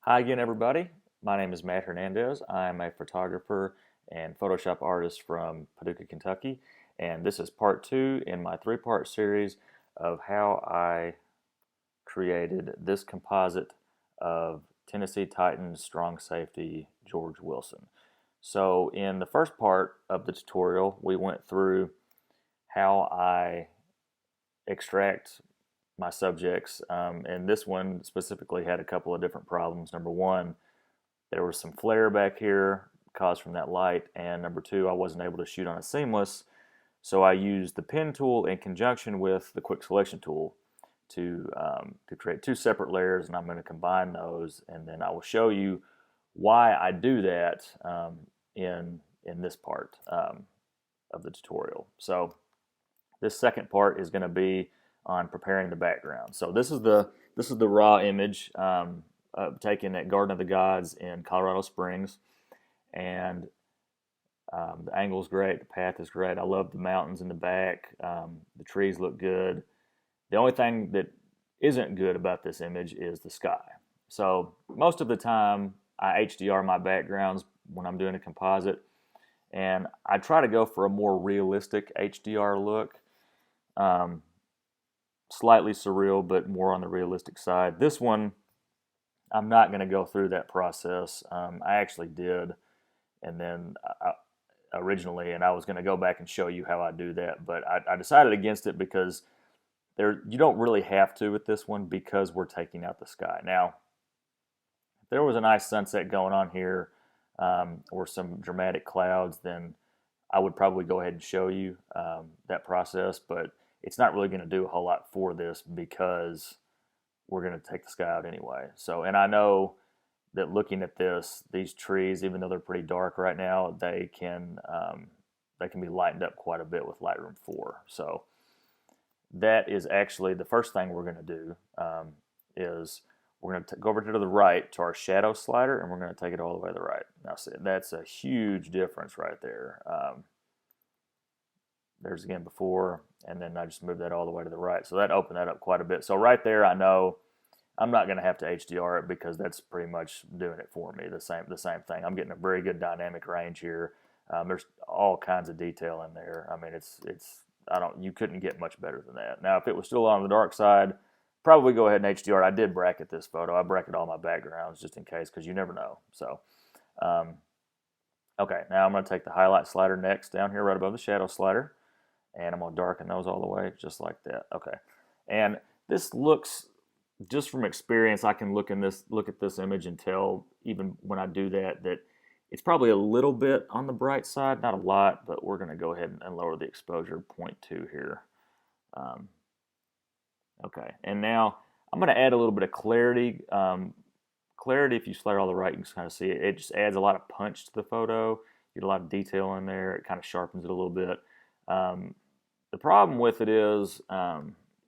Hi again, everybody. My name is Matt Hernandez. I'm a photographer and Photoshop artist from Paducah, Kentucky, and this is part two in my three-part series of how I created this composite of Tennessee Titans strong safety George Wilson. So in the first part of the tutorial, we went through how I extract my subjects, and this one specifically had a couple of different problems. Number one, there was some flare back here caused from that light, and number two, I wasn't able to shoot on a seamless, so I used the pen tool in conjunction with the quick selection tool to create two separate layers, and I'm going to combine those, and then I will show you why I do that in this part of the tutorial. So this second part is going to be on preparing the background. So this is the raw image taken at Garden of the Gods in Colorado Springs, and the angle is great, the path is great. I love the mountains in the back. The trees look good. The only thing that isn't good about this image is the sky. So most of the time I HDR my backgrounds when I'm doing a composite, and I try to go for a more realistic HDR look. Um, Slightly surreal, but more on the realistic side. This one, I'm not going to go through that process. I actually did, and then originally, and I was going to go back and show you how I do that, but I decided against it because you don't really have to with this one because we're taking out the sky. Now, if there was a nice sunset going on here or some dramatic clouds, then I would probably go ahead and show you that process, but it's not really going to do a whole lot for this because we're going to take the sky out anyway. So, and I know that looking at these trees, even though they're pretty dark right now, they can be lightened up quite a bit with Lightroom 4. So that is actually the first thing we're going to do is we're going to go over to the right to our shadow slider, and we're going to take it all the way to the right. Now, see, that's a huge difference right there. There's again before, and then I just moved that all the way to the right. So that opened that up quite a bit. So right there, I know I'm not going to have to HDR it because that's pretty much doing it for me. The same thing. I'm getting a very good dynamic range here. There's all kinds of detail in there. I mean, you couldn't get much better than that. Now, if it was still on the dark side, probably go ahead and HDR. I did bracket this photo. I bracket all my backgrounds just in case because you never know. So, okay, now I'm going to take the highlight slider next down here right above the shadow slider, and I'm going to darken those all the way just like that. Okay, and this looks, just from experience, I can look at this image and tell even when I do that it's probably a little bit on the bright side, not a lot, but we're going to go ahead and lower the exposure 0.2 here. Okay, and now I'm going to add a little bit of clarity. Clarity, if you slide all the right, you can kind of see it. It just adds a lot of punch to the photo. You get a lot of detail in there. It kind of sharpens it a little bit. The problem with it is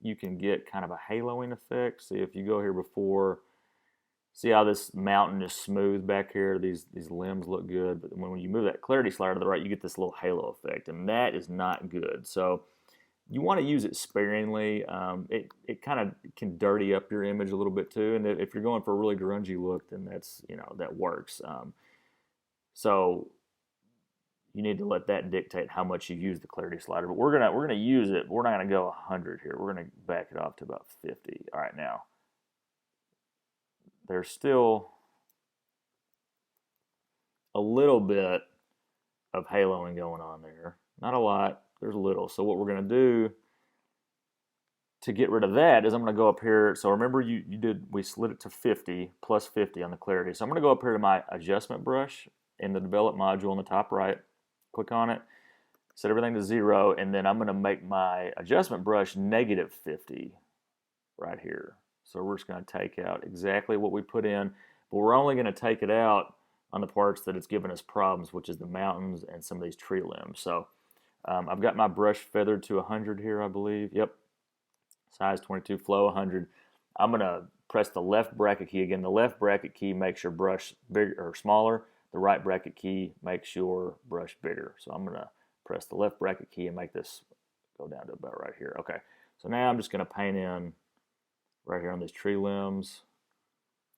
you can get kind of a haloing effect. See, if you go here before, see how this mountain is smooth back here? These limbs look good, but when you move that clarity slider to the right, you get this little halo effect, and that is not good. So you want to use it sparingly. It kind of can dirty up your image a little bit too, and if you're going for a really grungy look, then that works. So you need to let that dictate how much you use the clarity slider. But we're gonna use it. We're not gonna go 100 here. We're gonna back it off to about 50. All right, now there's still a little bit of haloing going on there. Not a lot. There's a little. So what we're gonna do to get rid of that is I'm gonna go up here. So remember we slid it to 50 plus 50 on the clarity. So I'm gonna go up here to my adjustment brush in the develop module on the top right. Click on it, set everything to 0, and then I'm going to make my adjustment brush negative 50 right here. So we're just going to take out exactly what we put in, but we're only going to take it out on the parts that it's given us problems, which is the mountains and some of these tree limbs. So I've got my brush feathered to 100 here, I believe. Yep, size 22, flow 100. I'm going to press the left bracket key again. The left bracket key makes your brush bigger or smaller. The right bracket key makes your brush bigger. So I'm going to press the left bracket key and make this go down to about right here. Okay, so now I'm just going to paint in right here on these tree limbs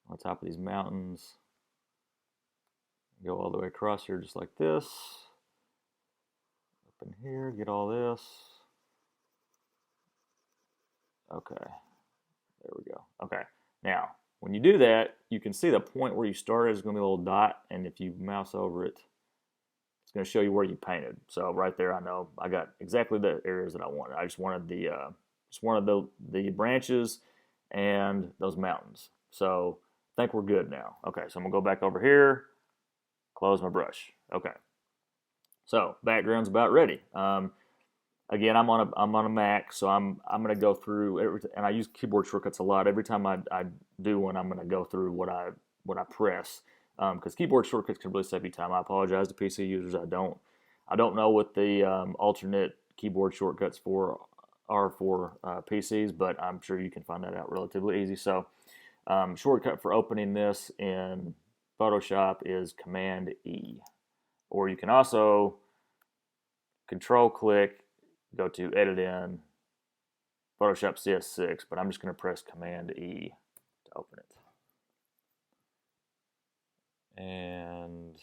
on top of these mountains. Go all the way across here just like this. Up in here, get all this. Okay, there we go. Okay, now when you do that, you can see the point where you started is going to be a little dot, and if you mouse over it, it's going to show you where you painted. So right there, I know I got exactly the areas that I wanted. I just wanted the branches and those mountains. So I think we're good now. Okay, so I'm gonna go back over here, close my brush. Okay, so background's about ready. Again, I'm on a Mac, so I'm gonna go through everything, and I use keyboard shortcuts a lot. Every time I do one, I'm gonna go through what I press, because keyboard shortcuts can really save you time. I apologize to PC users. I don't know what the alternate keyboard shortcuts are for PCs, but I'm sure you can find that out relatively easy. So, shortcut for opening this in Photoshop is Command E, or you can also Control click, go to Edit in Photoshop CS6, but I'm just going to press Command E to open it. And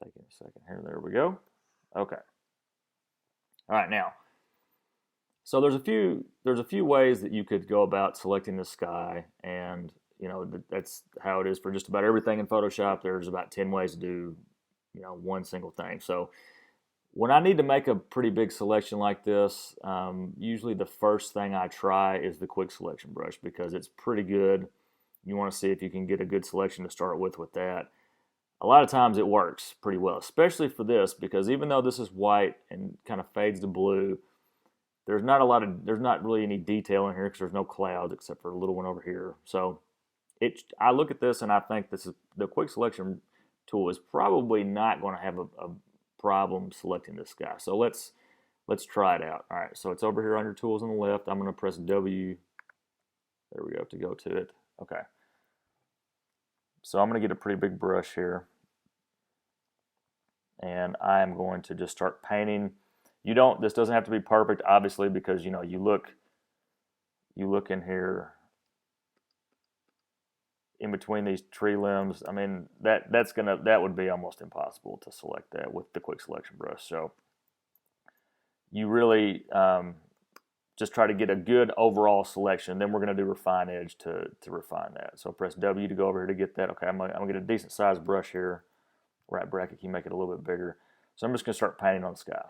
taking a second here. There we go. Okay. All right, now. So there's a few ways that you could go about selecting the sky, and you know that's how it is for just about everything in Photoshop. There's about 10 ways to do one single thing. So when I need to make a pretty big selection like this, usually the first thing I try is the quick selection brush because it's pretty good. You want to see if you can get a good selection to start with that. A lot of times it works pretty well, especially for this, because even though this is white and kind of fades to blue, there's not really any detail in here because there's no clouds except for a little one over here. So I look at this and I think the quick selection tool is probably not going to have a problem selecting this guy. So let's try it out. All right, so it's over here under tools on the left. I'm going to press W. There we go to go to it. Okay. So I'm going to get a pretty big brush here, and I am going to just start painting. This doesn't have to be perfect, obviously, because you look in here in between these tree limbs. I mean that would be almost impossible to select that with the quick selection brush. So you really just try to get a good overall selection. Then we're going to do refine edge to refine that. So press W to go over here to get that. Okay, I'm gonna get a decent sized brush here. Right bracket can make it a little bit bigger. So I'm just going to start painting on the sky.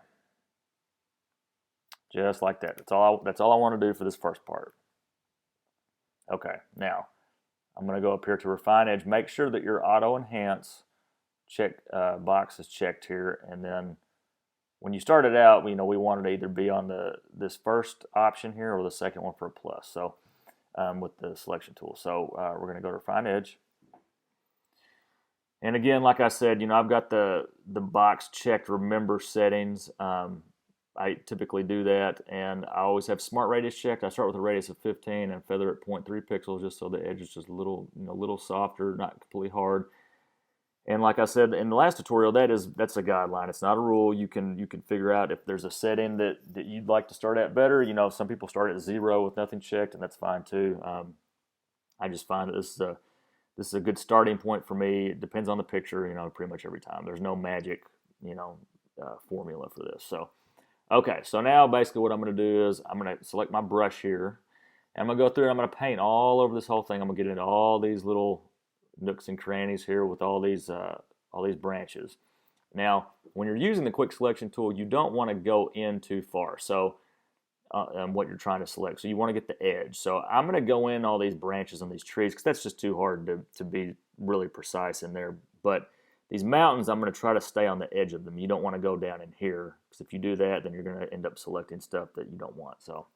Just like that. That's all I want to do for this first part. Okay, now I'm going to go up here to refine edge. Make sure that your auto enhance box is checked here, and then when you start it out, we want it to either be on this first option here or the second one for a plus. So with the selection tool. So we're going to go to refine edge. And again, like I said, I've got the box checked remember settings. I typically do that, and I always have smart radius checked. I start with a radius of 15 and feather at 0.3 pixels just so the edge is just a little softer, not completely hard. And like I said in the last tutorial, that's a guideline. It's not a rule. You can figure out if there's a setting that you'd like to start at better. Some people start at 0 with nothing checked, and that's fine too. I just find that this is a good starting point for me. It depends on the picture, pretty much every time. There's no magic, formula for this. So, okay, so now basically what I'm going to do is I'm going to select my brush here. And I'm going to go through and I'm going to paint all over this whole thing. I'm going to get into all these little nooks and crannies here with all these branches. Now, when you're using the quick selection tool, you don't want to go in too far. So, what you're trying to select. So you want to get the edge. So I'm going to go in all these branches on these trees because that's just too hard to be really precise in there. But these mountains, I'm going to try to stay on the edge of them. You don't want to go down in here because if you do that, then you're going to end up selecting stuff that you don't want. So,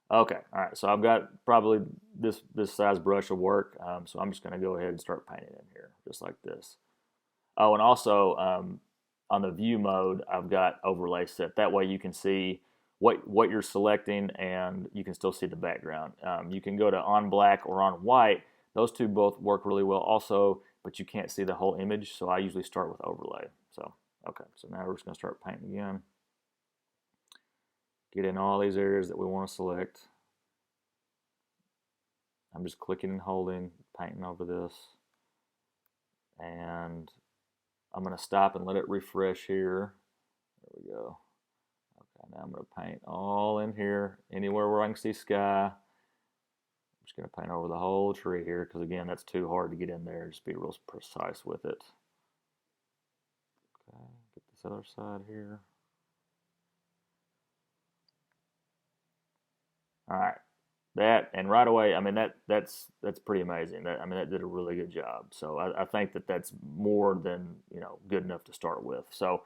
okay, all right. So I've got probably this size brush will work. So I'm just going to go ahead and start painting in here just like this. Oh, and also on the view mode, I've got overlay set. That way you can see what you're selecting, and you can still see the background. You can go to on black or on white. Those two both work really well also, but you can't see the whole image, so I usually start with overlay. So, okay, so now we're just going to start painting again. Get in all these areas that we want to select. I'm just clicking and holding, painting over this. And I'm going to stop and let it refresh here. There we go. Okay, now I'm going to paint all in here, anywhere where I can see sky. I'm just going to paint over the whole tree here because, again, that's too hard to get in there. Just be real precise with it. Okay, get this other side here. All right, that, and right away, I mean, that's pretty amazing. That did a really good job. So I think that's more than, good enough to start with. So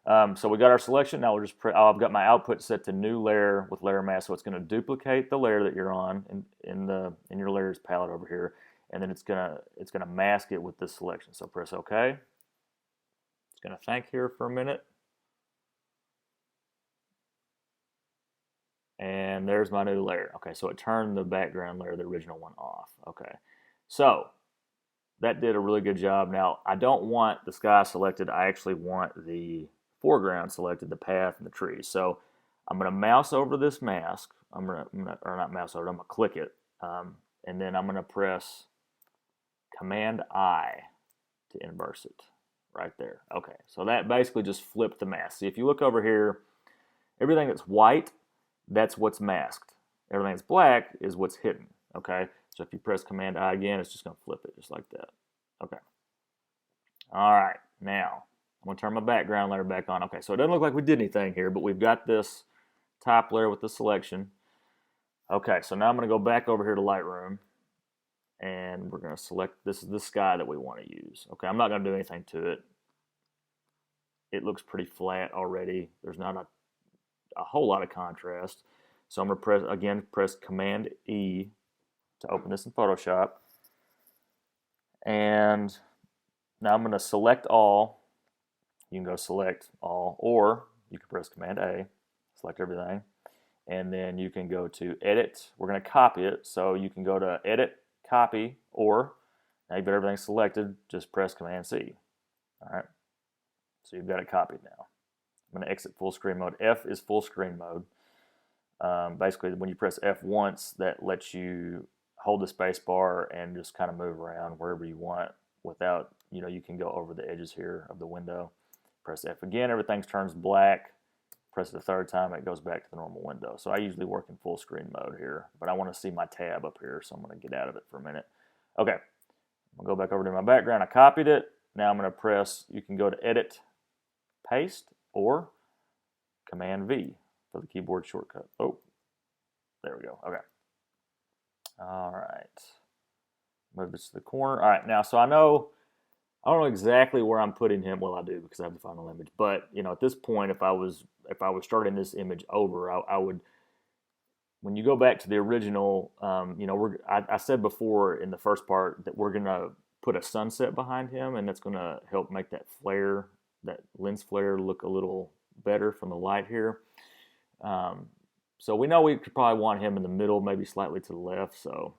so we got our selection. Now we'll just I've got my output set to new layer with layer mask, so it's going to duplicate the layer that you're on in your layers palette over here, and then it's gonna mask it with this selection. So press OK. It's going to think here for a minute, and there's my new layer. Okay, so it turned the background layer, the original one, off. Okay, so that did a really good job. Now I don't want the sky selected. I actually want the foreground selected, the path and the trees. So I'm going to mouse over this mask. Or not mouse over it, I'm going to click it. And then I'm going to press Command I to inverse it right there. Okay, so that basically just flipped the mask. See, if you look over here, everything that's white, that's what's masked. Everything that's black is what's hidden. Okay, so if you press Command I again, it's just going to flip it just like that. Okay. All right, now I'm going to turn my background layer back on. Okay, so it doesn't look like we did anything here, but we've got this top layer with the selection. Okay, so now I'm going to go back over here to Lightroom, and we're going to select, this is the sky that we want to use. Okay, I'm not going to do anything to it. It looks pretty flat already. There's not a whole lot of contrast. So I'm going to press Command E to open this in Photoshop. And now I'm going to select all. You can go select all, or you can press Command A, select everything, and then you can go to Edit. We're going to copy it, so you can go to Edit, Copy, or now you've got everything selected, just press Command C. All right, so you've got it copied now. I'm going to exit full screen mode. F is full screen mode. Basically, when you press F once, that lets you hold the space bar and just kind of move around wherever you want without, you can go over the edges here of the window. Press F again, everything turns black. Press it a third time, it goes back to the normal window. So I usually work in full screen mode here, but I want to see my tab up here, so I'm going to get out of it for a minute. Okay, I'll go back over to my background. I copied it. Now I'm going to press, you can go to Edit, Paste, or Command V for the keyboard shortcut. Oh, there we go. Okay. All right. Move this to the corner. All right, now, so I don't know exactly where I'm putting him. Well, I do because I have the final image. But at this point, if I was starting this image over, I would. When you go back to the original, I said before in the first part that we're gonna put a sunset behind him, and that's gonna help make that flare, that lens flare, look a little better from the light here. So we know we could probably want him in the middle, maybe slightly to the left. So.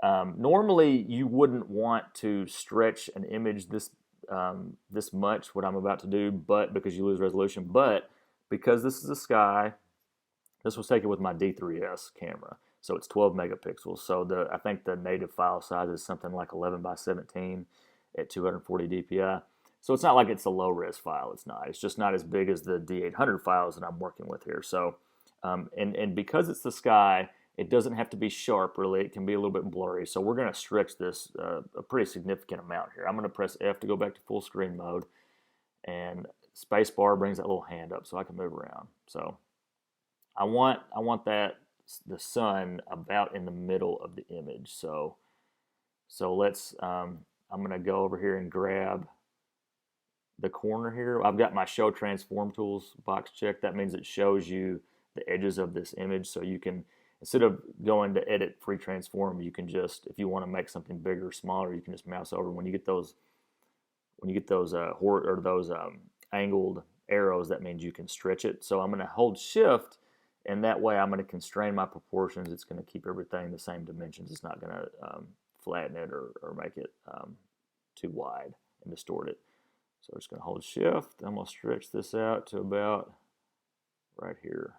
Normally, you wouldn't want to stretch an image this much, what I'm about to do, but because you lose resolution. But because this is a sky, this was taken with my D3S camera, so it's 12 megapixels. So I think the native file size is something like 11 by 17 at 240 dpi. So it's not like it's a low res file. It's not. It's just not as big as the D800 files that I'm working with here. So and because it's the sky, it doesn't have to be sharp, really. It can be a little bit blurry. So we're going to stretch this a pretty significant amount here. I'm going to press F to go back to full screen mode. And space bar brings that little hand up so I can move around. So I want the sun about in the middle of the image. So let's, I'm going to go over here and grab the corner here. I've got my Show Transform Tools box checked. That means it shows you the edges of this image, so you can, instead of going to edit free transform, you can just, if you want to make something bigger or smaller, you can just mouse over. When you get those angled arrows, that means you can stretch it. So I'm going to hold Shift, and that way I'm going to constrain my proportions. It's going to keep everything the same dimensions. It's not going to flatten it or make it too wide and distort it. So I'm just going to hold Shift. I'm going to stretch this out to about right here.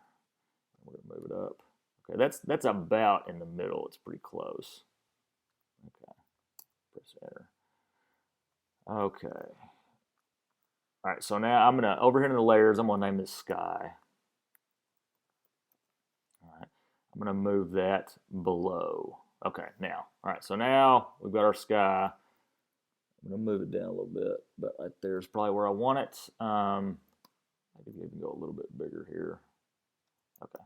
We're going to move it up. Okay, that's about in the middle. It's pretty close. Okay, press enter. Okay. All right, so now I'm gonna, over here in the layers, I'm gonna name this sky. All right, I'm gonna move that below. Okay, now, all right, so now we've got our sky. I'm gonna move it down a little bit, but right there is probably where I want it. I could even go a little bit bigger here. Okay,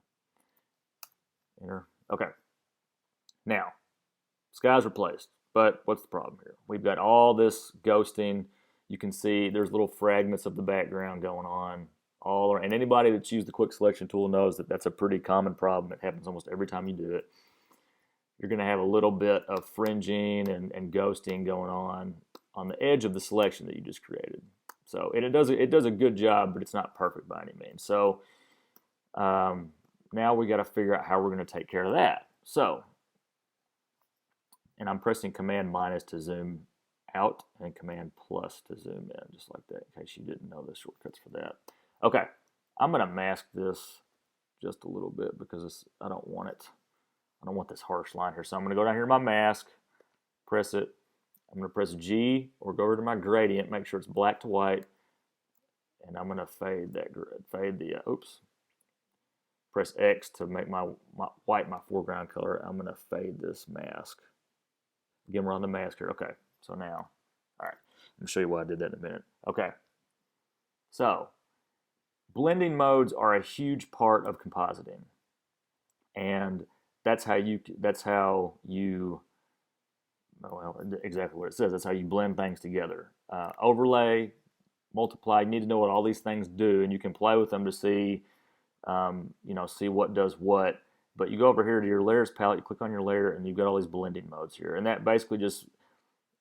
enter. Okay, now sky's replaced, but what's the problem here? We've got all this ghosting. You can see there's little fragments of the background going on all around. And anybody that's used the quick selection tool knows that that's a pretty common problem. It happens almost every time you do it. You're going to have a little bit of fringing and ghosting going on the edge of the selection that you just created. So, and it does a good job, but it's not perfect by any means. So now we got to figure out how we're going to take care of that. So, and I'm pressing Command minus to zoom out and Command plus to zoom in, just like that, in case you didn't know the shortcuts for that. Okay, I'm going to mask this just a little bit because I don't want it. I don't want this harsh line here. So I'm going to go down here to my mask, press it. I'm going to press G or go over to my gradient, make sure it's black to white, and I'm going to fade the oops. Press X to make my white my foreground color. I'm going to fade this mask. Again, we're on the mask here. Okay, so now, all right, I'm going to show you why I did that in a minute. Okay, so blending modes are a huge part of compositing, and that's how you well, exactly what it says. That's how you blend things together. Overlay, multiply. You need to know what all these things do, and you can play with them to see, see what does what. But you go over here to your layers palette, you click on your layer, and you've got all these blending modes here. And that basically just,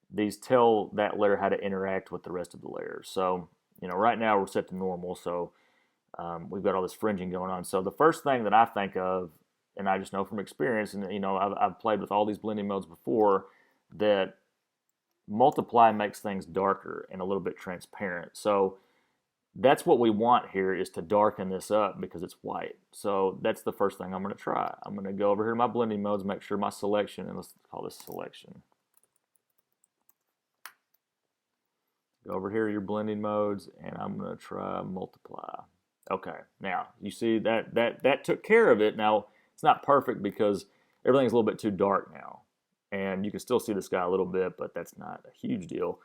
these tell that layer how to interact with the rest of the layers. So, right now we're set to normal, so we've got all this fringing going on. So the first thing that I think of, and I just know from experience, and I've played with all these blending modes before, that multiply makes things darker and a little bit transparent. So that's what we want here, is to darken this up because it's white. So that's the first thing I'm going to try. I'm going to go over here to my blending modes, make sure my selection, and let's call this selection. Go over here to your blending modes, and I'm going to try multiply. Okay, now you see that took care of it. Now it's not perfect because everything's a little bit too dark now, and you can still see the sky a little bit, but that's not a huge deal.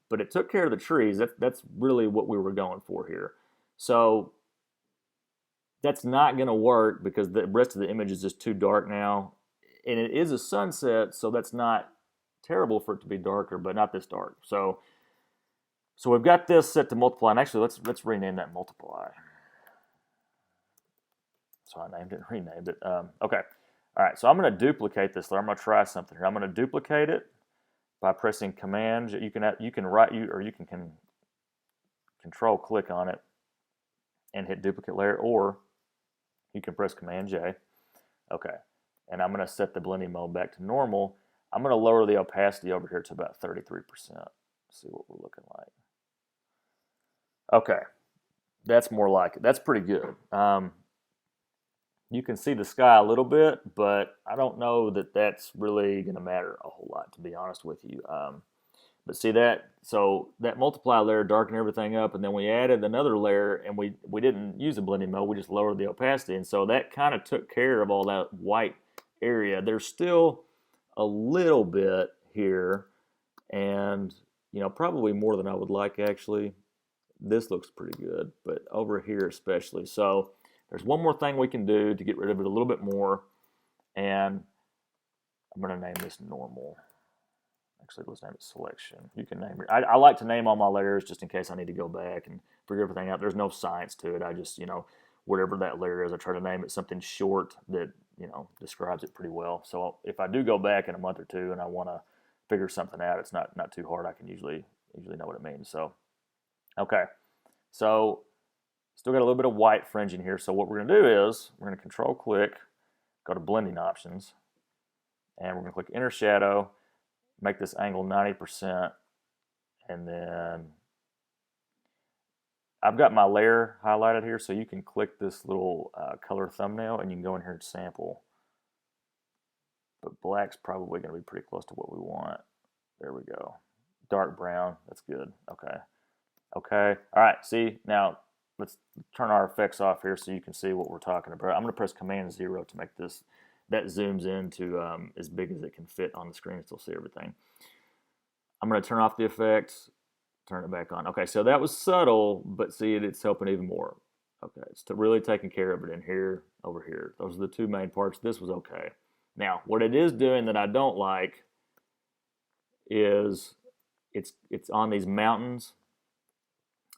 But it took care of the trees. That's really what we were going for here. So that's not going to work because the rest of the image is just too dark now. And it is a sunset, so that's not terrible for it to be darker, but not this dark. So we've got this set to multiply. And actually, let's rename that multiply. So I named it and renamed it. Okay. All right, so I'm going to duplicate this layer. I'm going to try something here. I'm going to duplicate it by pressing Command. You can Control click on it and hit duplicate layer, or you can press Command J. Okay, and I'm going to set the blending mode back to normal. I'm going to lower the opacity over here to about 33%. See what we're looking like. Okay, that's more like it. That's pretty good. You can see the sky a little bit, but I don't know that that's really going to matter a whole lot, to be honest with you. But see that, so that multiply layer darkened everything up, and then we added another layer, and we didn't use the blending mode, we just lowered the opacity, and so that kind of took care of all that white area. There's still a little bit here, and probably more than I would like, actually. This looks pretty good, but over here especially. So there's one more thing we can do to get rid of it a little bit more, and I'm going to name this normal. Actually, let's name it selection. You can name it. I like to name all my layers just in case I need to go back and figure everything out. There's no science to it. I just, whatever that layer is, I try to name it something short that, describes it pretty well. So if I do go back in a month or two and I want to figure something out, it's not too hard. I can usually know what it means. So, okay. So still got a little bit of white fringing here. So what we're going to do is we're going to Control click, go to blending options, and we're going to click inner shadow, make this angle 90%, and then I've got my layer highlighted here, so you can click this little color thumbnail and you can go in here and sample. But black's probably going to be pretty close to what we want. There we go. Dark brown, that's good. Okay. Okay. All right, see, now let's turn our effects off here so you can see what we're talking about. I'm going to press Command 0 to make this, that zooms into as big as it can fit on the screen so you'll see everything. I'm going to turn off the effects, turn it back on. Okay, so that was subtle, but see, it's helping even more. Okay, it's really taking care of it in here, over here. Those are the two main parts. This was okay. Now, what it is doing that I don't like is it's on these mountains.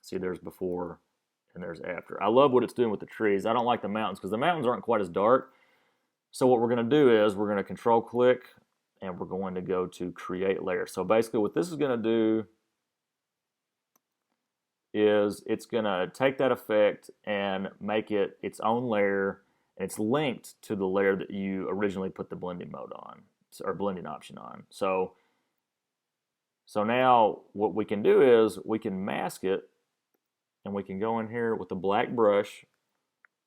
See, there's before and there's after. I love what it's doing with the trees. I don't like the mountains because the mountains aren't quite as dark. So what we're going to do is we're going to control click and we're going to go to create layer. So basically what this is going to do is it's going to take that effect and make it its own layer, and it's linked to the layer that you originally put the blending mode on, or blending option on. So now what we can do is we can mask it, and we can go in here with a black brush.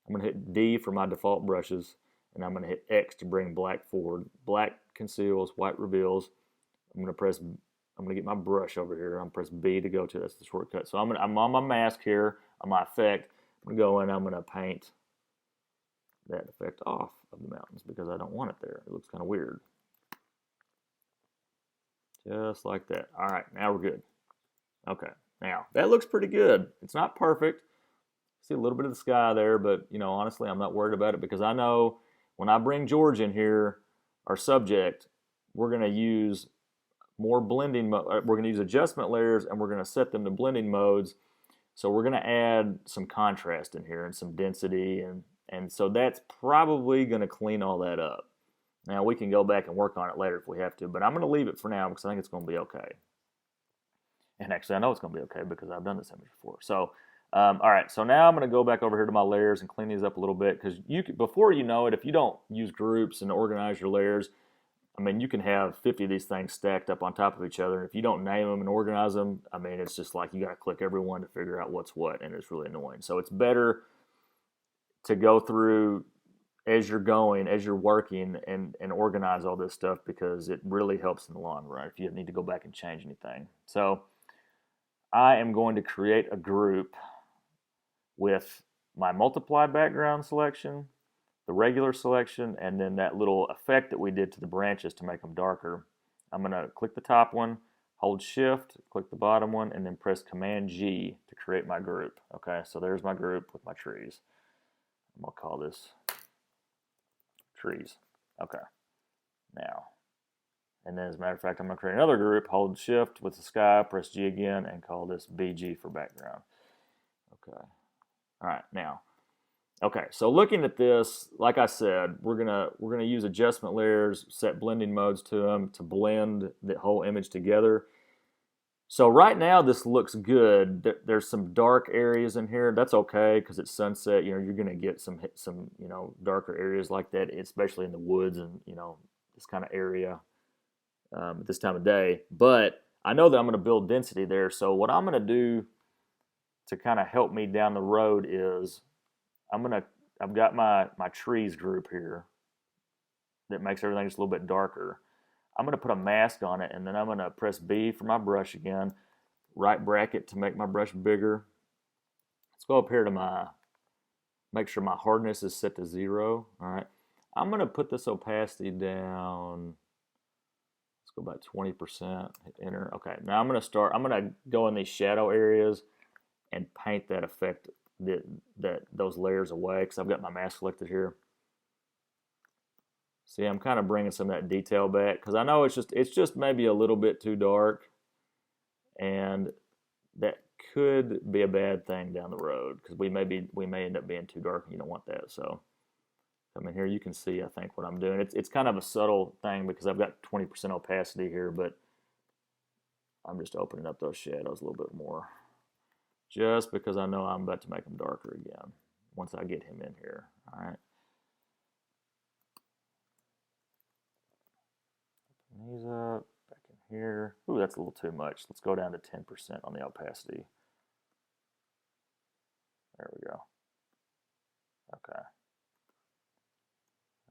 I'm going to hit D for my default brushes, and I'm going to hit X to bring black forward. Black conceals, white reveals. I'm going to get my brush over here. I'm going to press B to go to, that's the shortcut. So I'm on my mask here, on my effect. I'm going to go in, I'm going to paint that effect off of the mountains because I don't want it there. It looks kind of weird. Just like that. All right, now we're good. Okay, now that looks pretty good. It's not perfect. See a little bit of the sky there, but you know, honestly, I'm not worried about it because I know when I bring George in here, our subject, we're going to use more blending. We're going to use adjustment layers, and we're going to set them to blending modes. So we're going to add some contrast in here and some density, and so that's probably going to clean all that up. Now we can go back and work on it later if we have to, but I'm going to leave it for now because I think it's going to be okay. And actually, I know it's going to be okay because I've done this image before. So, all right. So now I'm going to go back over here to my layers and clean these up a little bit because before you know it, if you don't use groups and organize your layers, I mean, you can have 50 of these things stacked up on top of each other. If you don't name them and organize them, I mean, it's just like you got to click every one to figure out what's what, and it's really annoying. So it's better to go through as you're going, as you're working, and organize all this stuff because it really helps in the long run if you need to go back and change anything. So I am going to create a group with my multiply background selection, the regular selection, and then that little effect that we did to the branches to make them darker. I'm going to click the top one, hold shift, click the bottom one, and then press Command G to create my group. Okay, so there's my group with my trees. I'm going to call this trees. Okay, now, and then as a matter of fact, I'm going to create another group, hold shift with the sky, press G again, and call this BG for background. Okay, all right, now, okay, so looking at this, like I said, we're gonna use adjustment layers, set blending modes to them to blend the whole image together. So right now this looks good. There's some dark areas in here. That's okay because it's sunset. You know, you're gonna get some you know, darker areas like that, especially in the woods and you know, this kind of area at this time of day. But I know that I'm gonna build density there. So what I'm gonna do to kind of help me down the road is I've got my trees group here that makes everything just a little bit darker. I'm going to put a mask on it, and then I'm going to press B for my brush again, right bracket to make my brush bigger. Let's go up here to make sure my hardness is set to 0. All right. I'm going to put this opacity down. Let's go about 20%, hit enter. Okay, now I'm going to go in these shadow areas and paint that effect, those layers away because I've got my mask selected here. See, I'm kind of bringing some of that detail back because I know it's just maybe a little bit too dark, and that could be a bad thing down the road because we may end up being too dark and you don't want that. So come in here, you can see I think what I'm doing. It's kind of a subtle thing because I've got 20% opacity here, but I'm just opening up those shadows a little bit more just because I know I'm about to make them darker again once I get him in here. All right. These up, back in here. Ooh, that's a little too much. Let's go down to 10% on the opacity. There we go. Okay.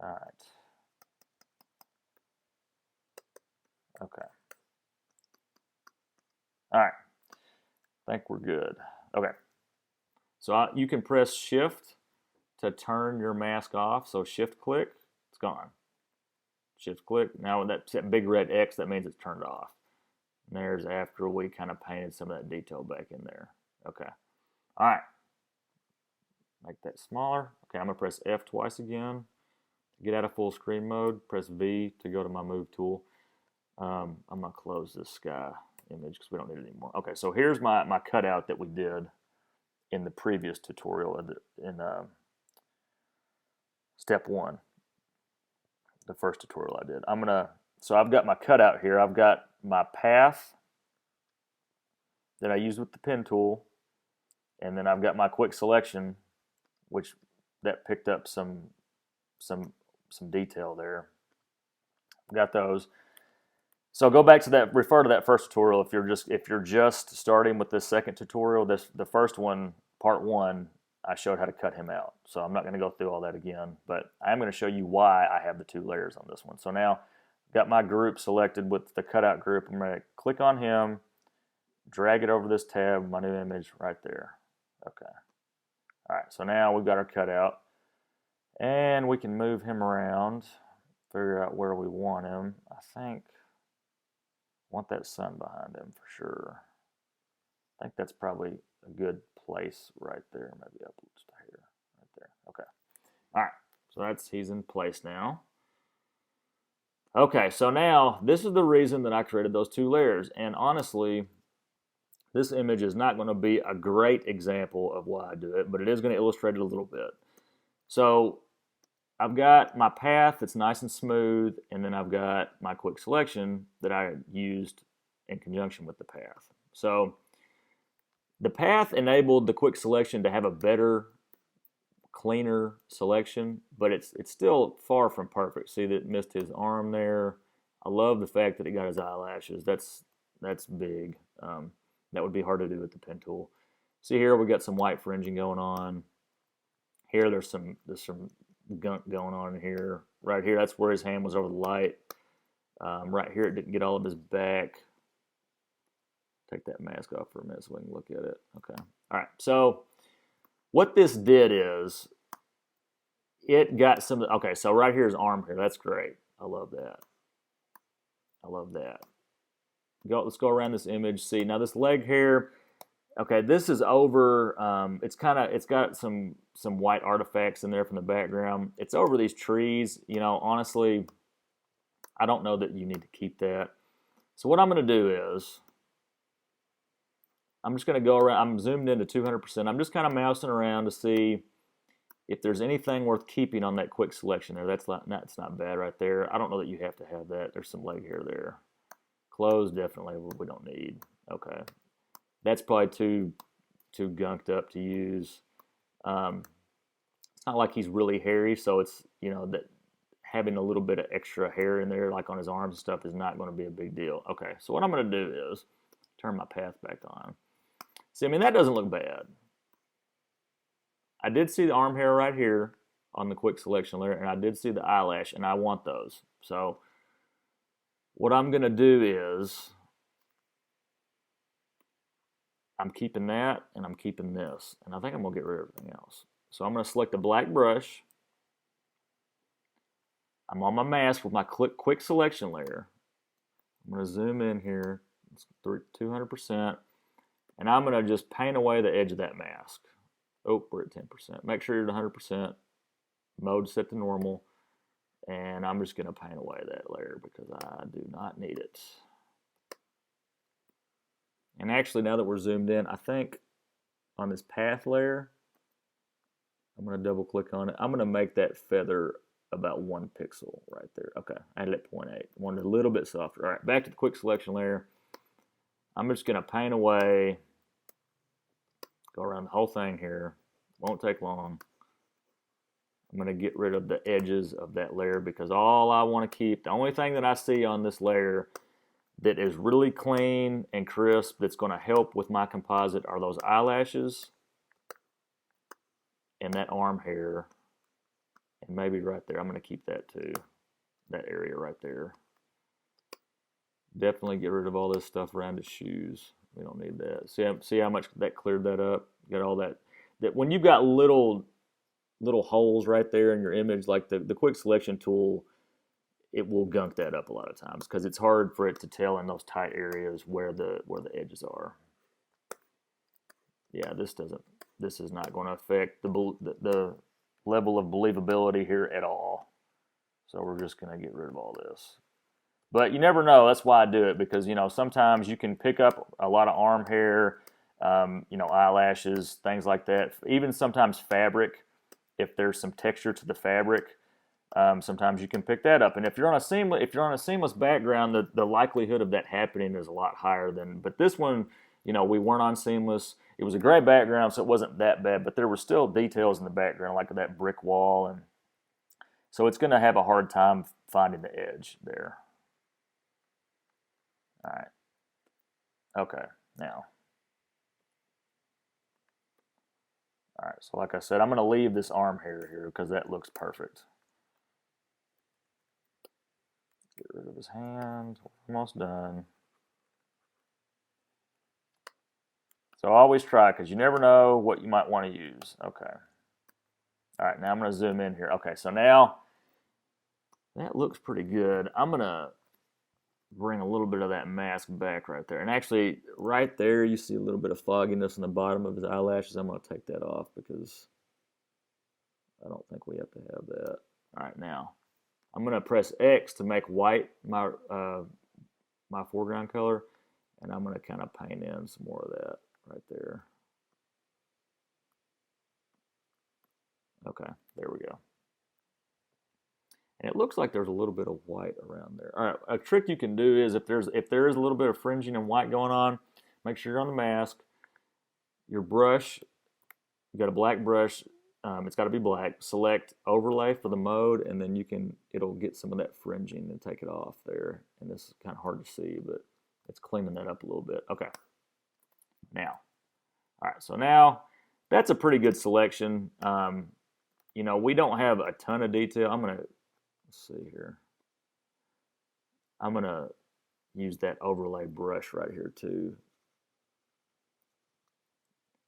All right. Okay. All right. I think we're good. Okay. So you can press Shift to turn your mask off. So Shift click, it's gone. Shift click. Now that big red X, that means it's turned off. And there's after we kind of painted some of that detail back in there. Okay. All right. Make that smaller. Okay, I'm going to press F twice again. Get out of full screen mode. Press V to go to my move tool. I'm going to close this sky image because we don't need it anymore. Okay, so here's my cutout that we did in the previous tutorial in step 1, the first tutorial I did. So I've got my cutout here. I've got my path that I used with the pen tool, and then I've got my quick selection, which that picked up some detail there. Got those. So go back to that. Refer to that first tutorial if you're just starting with this second tutorial. The first one, part 1, I showed how to cut him out. So I'm not going to go through all that again, but I am going to show you why I have the 2 layers on this one. So now I've got my group selected with the cutout group. I'm going to click on him, drag it over this tab, my new image right there. Okay. All right. So now we've got our cutout, and we can move him around, figure out where we want him. I think I want that sun behind him for sure. I think that's probably a good place right there. Maybe up just a hair right there. Okay. All right. So he's in place now. Okay. So now this is the reason that I created those 2 layers. And honestly, this image is not going to be a great example of why I do it, but it is going to illustrate it a little bit. So I've got my path that's nice and smooth, and then I've got my quick selection that I used in conjunction with the path. So the path enabled the quick selection to have a better, cleaner selection, but it's still far from perfect. See that it missed his arm there. I love the fact that it got his eyelashes. That's big. That would be hard to do with the pen tool. See here we got some white fringing going on. Here there's some gunk going on in here. Right here, that's where his hand was over the light. Right here, it didn't get all of his back. Take that mask off for a minute so we can look at it. Okay. All right. So what this did is it got some. Okay. So right here is arm hair. That's great. I love that. I love that. Let's go around this image. See now this leg hair. Okay, this is over. It's got some white artifacts in there from the background. It's over these trees. You know, honestly, I don't know that you need to keep that. So what I'm going to do is I'm just going to go around. I'm zoomed into 200%. I'm just kind of mousing around to see if there's anything worth keeping on that quick selection there. That's not bad right there. I don't know that you have to have that. There's some leg hair there. Clothes definitely we don't need. Okay. That's probably too gunked up to use. It's not like he's really hairy, so it's, you know, that having a little bit of extra hair in there, like on his arms and stuff, is not going to be a big deal. Okay, so what I'm going to do is turn my path back on. See, I mean, that doesn't look bad. I did see the arm hair right here on the quick selection layer, and I did see the eyelash, and I want those. So what I'm going to do is I'm keeping that, and I'm keeping this. And I think I'm going to get rid of everything else. So I'm going to select a black brush. I'm on my mask with my quick selection layer. I'm going to zoom in here. It's 200%. And I'm going to just paint away the edge of that mask. Oh, we're at 10%. Make sure you're at 100%. Mode set to normal. And I'm just going to paint away that layer because I do not need it. And actually, now that we're zoomed in, I think on this path layer, I'm going to double click on it. I'm going to make that feather about 1 pixel right there. Okay, I had it at 0.8. I wanted it a little bit softer. All right, back to the quick selection layer. I'm just going to paint away, go around the whole thing here. Won't take long. I'm going to get rid of the edges of that layer because all I want to keep, the only thing that I see on this layer that is really clean and crisp that's going to help with my composite are those eyelashes and that arm hair, and maybe right there. I'm going to keep that too, that area right there. Definitely get rid of all this stuff around his shoes. We don't need that. See how much that cleared that up? Got all that. That when you've got little holes right there in your image, like the quick selection tool, it will gunk that up a lot of times because it's hard for it to tell in those tight areas where the edges are. Yeah, this is not going to affect the level of believability here at all. So we're just going to get rid of all this. But you never know. That's why I do it, because sometimes you can pick up a lot of arm hair, eyelashes, things like that. Even sometimes fabric, if there's some texture to the fabric, sometimes you can pick that up. And if you're on a seamless background, the likelihood of that happening is a lot higher than. But this one, we weren't on seamless. It was a gray background, so it wasn't that bad. But there were still details in the background, like that brick wall, and so it's going to have a hard time finding the edge there. All right. Okay, now. All right, so like I said, I'm going to leave this arm hair here because that looks perfect. Get rid of his hand. Almost done. So always try, because you never know what you might want to use. Okay. All right, now I'm going to zoom in here. Okay, so now that looks pretty good. I'm going to bring a little bit of that mask back right there. And actually, right there, you see a little bit of fogginess in the bottom of his eyelashes. I'm going to take that off because I don't think we have to have that. All right, now I'm going to press X to make white my foreground color, and I'm going to kind of paint in some more of that right there. Okay, there we go. And it looks like there's a little bit of white around there. All right, a trick you can do is if there is a little bit of fringing and white going on, make sure you're on the mask. Your brush, you got a black brush. It's got to be black. Select overlay for the mode, and then it'll get some of that fringing and take it off there. And this is kind of hard to see, but it's cleaning that up a little bit. Okay. Now, all right. So now that's a pretty good selection. We don't have a ton of detail. Let's see here. I'm going to use that overlay brush right here too.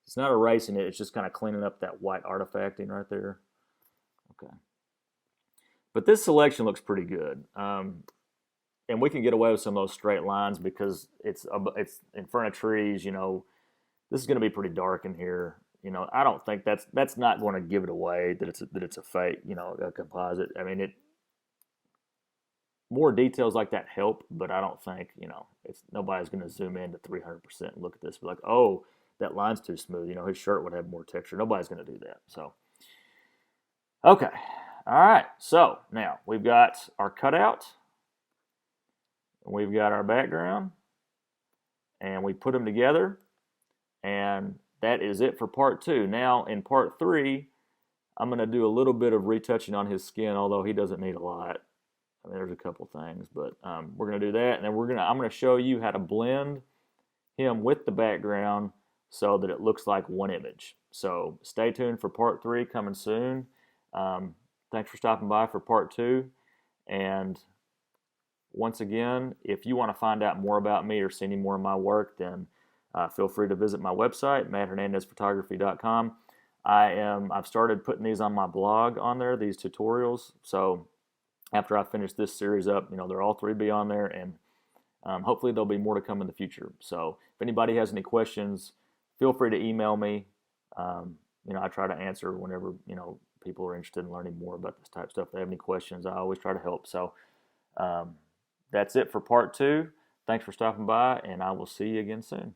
It's not erasing it. It's just kind of cleaning up that white artifacting right there. Okay. But this selection looks pretty good. And we can get away with some of those straight lines because it's in front of trees. This is going to be pretty dark in here. I don't think that's not going to give it away that it's a fake, a composite. I mean, more details like that help, but I don't think, nobody's going to zoom in to 300% and look at this and be like, oh, that line's too smooth. His shirt would have more texture. Nobody's going to do that. So, okay. All right. So now we've got our cutout. We've got our background. And we put them together. And that is it for part 2. Now in part 3, I'm going to do a little bit of retouching on his skin, although he doesn't need a lot. I mean, there's a couple things, but we're going to do that, and then I'm going to show you how to blend him with the background so that it looks like one image. So stay tuned for part 3 coming soon. Thanks for stopping by for part 2, and once again, if you want to find out more about me or see any more of my work, then feel free to visit my website, matthernandezphotography.com. I've started putting these on my blog on there, these tutorials. So after I finish this series up, they'll all 3 be on there, and hopefully there'll be more to come in the future. So if anybody has any questions, feel free to email me. I try to answer whenever, people are interested in learning more about this type of stuff. If they have any questions, I always try to help. So that's it for part 2. Thanks for stopping by, and I will see you again soon.